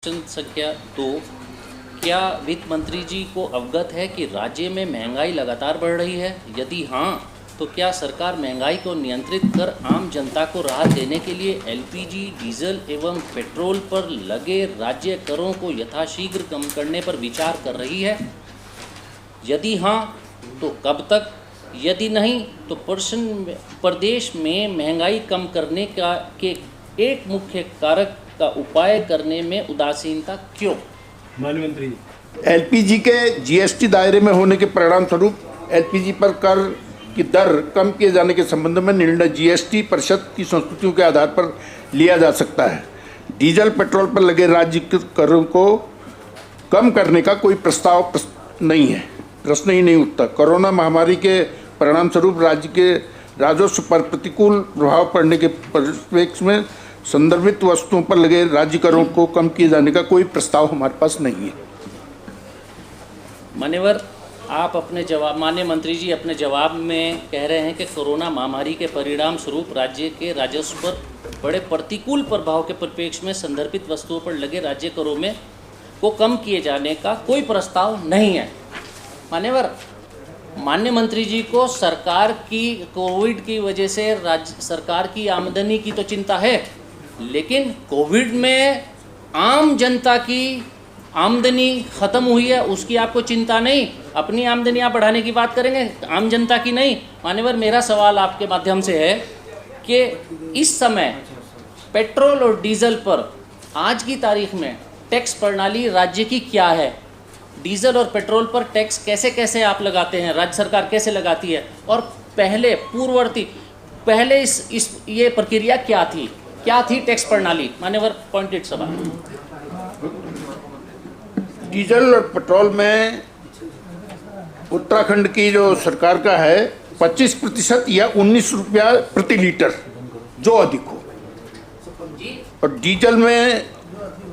प्रश्न संख्या 2, क्या वित्त मंत्री जी को अवगत है कि राज्य में महंगाई लगातार बढ़ रही है? यदि हाँ, तो क्या सरकार महंगाई को नियंत्रित कर आम जनता को राहत देने के लिए एलपीजी, डीजल एवं पेट्रोल पर लगे राज्य करों को यथाशीघ्र कम करने पर विचार कर रही है? यदि हाँ, तो कब तक? यदि नहीं, तो प्रदेश में महंगाई कम करने के एक मुख्य कारक का उपाय करने में उदासीनता क्यों? माननीय मंत्री, एलपीजी के जीएसटी दायरे में होने के परिणाम स्वरूप एलपीजी पर कर की दर कम किए जाने के संबंध में निर्णय जीएसटी परिषद की संस्तुतियों के आधार पर लिया जा सकता है। डीजल पेट्रोल पर लगे राज्य के करों को कम करने का कोई प्रस्ताव नहीं है, प्रश्न ही नहीं उठता। कोरोना महामारी के परिणाम स्वरूप राज्य के राजस्व पर प्रतिकूल प्रभाव पड़ने के परिप्रेक्ष्य में संदर्भित वस्तुओं पर लगे राज्य करों को कम किए जाने का कोई प्रस्ताव हमारे पास नहीं है। मान्यवर, आप अपने जवाब, माननीय मंत्री जी अपने जवाब में कह रहे हैं कि कोरोना महामारी के परिणाम स्वरूप राज्य के राजस्व पर बड़े प्रतिकूल प्रभाव के परिप्रेक्ष्य में संदर्भित वस्तुओं पर लगे राज्य करों में को कम किए जाने का कोई प्रस्ताव नहीं है। मान्यवर, माननीय मंत्री जी को सरकार की कोविड की वजह से राज्य सरकार की आमदनी की तो चिंता है, लेकिन कोविड में आम जनता की आमदनी ख़त्म हुई है, उसकी आपको चिंता नहीं। अपनी आमदनी आप बढ़ाने की बात करेंगे, आम जनता की नहीं। मान्यवर, मेरा सवाल आपके माध्यम से है कि इस समय पेट्रोल और डीजल पर आज की तारीख में टैक्स प्रणाली राज्य की क्या है? डीजल और पेट्रोल पर टैक्स कैसे कैसे आप लगाते हैं, राज्य सरकार कैसे लगाती है? और पहले ये प्रक्रिया क्या थी टैक्स प्रणाली? मान्यवर, पॉइंटेड सवाल। डीजल और पेट्रोल में उत्तराखंड की जो सरकार का है 25% या 19 रुपया प्रति लीटर जो अधिक हो, और डीजल में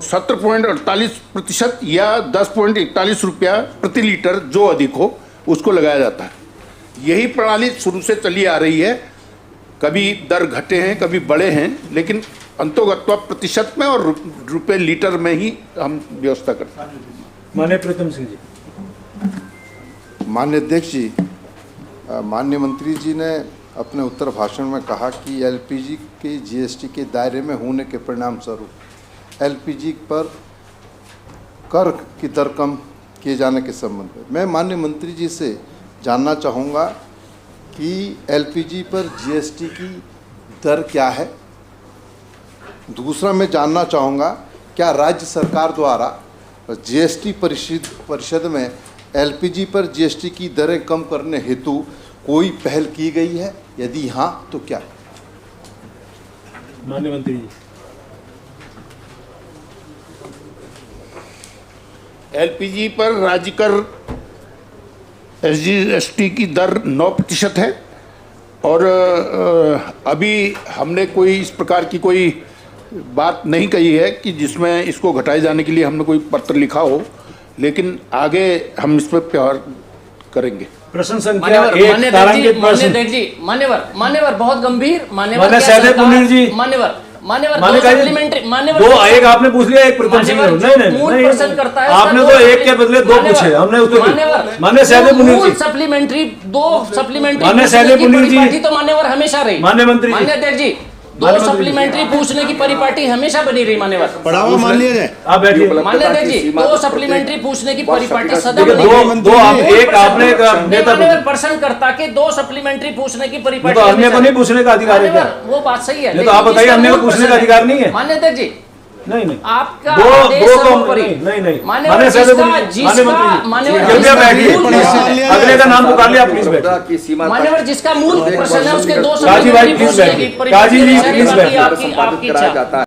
17.48% या 10.41 रुपया प्रति लीटर जो अधिक हो उसको लगाया जाता है। यही प्रणाली शुरू से चली आ रही है। कभी दर घटे हैं, कभी बढ़े हैं, लेकिन अंतोगत्वा प्रतिशत में और रुपये लीटर में ही हम व्यवस्था करते हैं। माननीय प्रीतम सिंह जी। माननीय अध्यक्ष जी, माननीय मंत्री जी ने अपने उत्तर भाषण में कहा कि एलपीजी के जीएसटी के दायरे में होने के परिणाम स्वरूप एलपीजी पर कर की दर कम किए जाने के संबंध में मैं माननीय मंत्री जी से जानना चाहूँगा कि एलपीजी पर जीएसटी की दर क्या है। दूसरा, मैं जानना चाहूँगा क्या राज्य सरकार द्वारा जीएसटी परिषद में एलपीजी पर जीएसटी की दरें कम करने हेतु कोई पहल की गई है? यदि हाँ, तो क्या? माननीय मंत्री जी। एलपीजी पर राज्य कर एसजीएसटी की दर 9% है, और अभी हमने कोई इस प्रकार की कोई बात नहीं कही है कि जिसमें इसको घटाए जाने के लिए हमने कोई पत्र लिखा हो, लेकिन आगे हम इस पर प्यार करेंगे। प्रश्न संख्या 1, मान्यवर बहुत गंभीर। मान्यवर दो, एक आपने पूछ लिया, एक प्रीतम सिंह ने। नहीं, आपने तो एक के बदले दो पूछे, हमने उत्तर। मान्य सहदेव पुनीर जी, सप्लीमेंट्री मान्य सहदेव पुनीर जी तो मान्यवर हमेशा रही। मान्य मंत्री, मान्य अध्यक्ष जी, दो सप्लीमेंट्री पूछने की परिपाटी हमेशा बनी रही। मान्यवर, पढ़ावा मान लिया जाए। आप बैठिए। मान्य अध्यक्ष जी, दो सप्लीमेंट्री पूछने की परिपाटी सदा बनी रही। दो आप एक आपने प्रश्नकर्ता के दो सप्लीमेंट्री पूछने की परिपाटी, तो हमने को नहीं पूछने का अधिकार है क्या? वो बात सही है, तो आप बताइए, हमने को पूछने का अधिकार नहीं है? मान्य अध्यक्ष जी, नहीं, आपका दो सर्वोपरि। नहीं, मान्यवर, अगले का नाम पुकार लिया, प्लीज बैठिए। मान्यवर, जिसका मूल प्रश्न है उसके दो काजी भाई प्लीज सप्लीमेंट्री बैठिए। काजी जी प्लीज बैठिए। आपकी इच्छा।